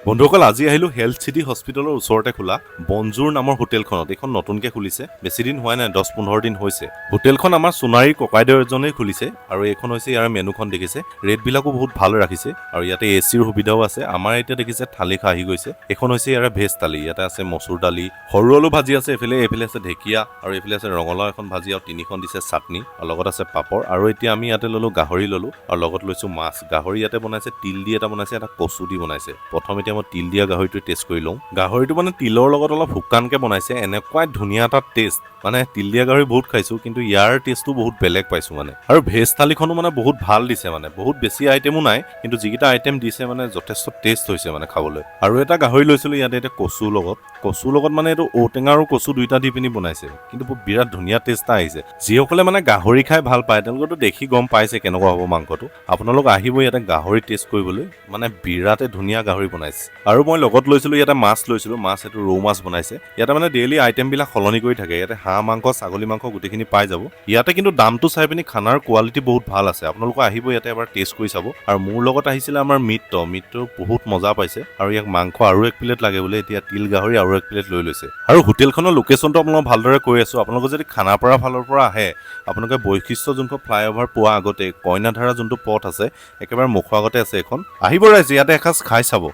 বন্ধুসকল আজি আহিলো হেলথ সিটি হস্পিটেলৰ ওচৰতে খোলা বনজুৰ নামৰ হোটেলখনত। এখন নতুনকে খুলিছে, বেছি দিন হোৱা নাই, 10-15 দিন হৈছে। হোটেলখন আমাৰ সোণাৰীৰ ককাইদেউ এজনেই খুলিছে আৰু এইখন হৈছে ইয়াৰ মেনুখন দেখিছে। ৰেটবিলাকো বহুত ভাল ৰাখিছে আৰু ইয়াতে এচিৰ সুবিধাও আছে। আমাৰ এতিয়া দেখিছে থালি খা আহি গৈছে। এখন হৈছে ইয়াৰ ভেজ থালি, ইয়াতে আছে মচুৰ দালি, সৰু আলু ভাজি আছে, এইফালে আছে ঢেকীয়া আৰু এইফালে আছে ৰঙালাও এখন ভাজি আৰু 3খন দিছে চাটনি আৰু লগত আছে পাপৰ। আৰু এতিয়া আমি ইয়াতে ললো গাহৰি ললো আৰু লগত লৈছো মাছ। গাহৰি ইয়াতে বনাইছে, তিল দি এটা বনাইছে, এটা কচু দি বনাইছে। প্ৰথম এতিয়া মই তিল দিয়া গাহৰিটো টেষ্ট কৰি লওঁ। গাহৰিটো মানে তিলৰ লগত অলপ শুকানকে বনাইছে, এনেকুৱাই ধুনীয়া এটা টেষ্ট। মানে তিল দিয়া গাহৰি বহুত খাইছো, কিন্তু ইয়াৰ টেষ্টটো বহুত বেলেগ পাইছো মানে। আৰু ভেজ থালিখনো মানে বহুত ভাল দিছে, মানে বহুত বেছি আইটেমো নাই, কিন্তু যিকেইটা আইটেম দিছে মানে যথেষ্ট টেষ্ট হৈছে মানে খাবলৈ। আৰু এটা গাহৰি লৈছিলো ইয়াতে এতিয়া কচুৰ লগত মানে এইটো ঔটেঙা আৰু কচু দুইটা দি পিনি বনাইছে, কিন্তু বিৰাট ধুনীয়া টেষ্ট আহিছে। যিসকলে মানে গাহৰি খাই ভাল পায় তেওঁলোকেতো দেখি গম পাইছে কেনেকুৱা হ'ব মাংসটো। আপোনালোক আহিব ইয়াতে গাহৰি টেষ্ট কৰিবলৈ, মানে বিৰাটে ধুনীয়া গাহৰি বনাইছে। আৰু মই লগত লৈছিলো ইয়াতে মাছ লৈছিলো, মাছ এইটো ৰৌ মাছ বনাইছে। ইয়াতে মানে ডেইলি আইটেম বিলাক সলনি কৰি থাকে, ইয়াতে হাঁহ মাংস, ছাগলী মাংস গোটেইখিনি পাই যাব ইয়াতে। কিন্তু দামটো চাই পিনি খানাৰ কোৱালিটি বহুত ভাল আছে। আপোনালোকে আহিব ইয়াতে এবাৰ টেষ্ট কৰি চাব। আৰু মোৰ লগত আহিছিলে আমাৰ মিটটো বহুত মজা পাইছে আৰু ইয়াক মাংস আৰু 1 প্লেট লাগে বোলে। এতিয়া তিল গাহৰি আৰু 1 প্লেট লৈ লৈছে। আৰু হোটেলখনৰ লোকেশ্যনটো আপোনালোক ভালদৰে কৈ আছো। আপোনালোকে যদি খানাপাৰা ফালৰ পৰা আহে, আপোনালোকে বৈশিষ্ট্য যোনখন ফ্লাইঅভাৰ পোৱা আগতে কইনাধাৰা যোনটো পথ আছে, একেবাৰে মুখৰ আগতে আছে এখন। আহিব ৰাইজ, ইয়াতে এসাঁজ খাই চাব।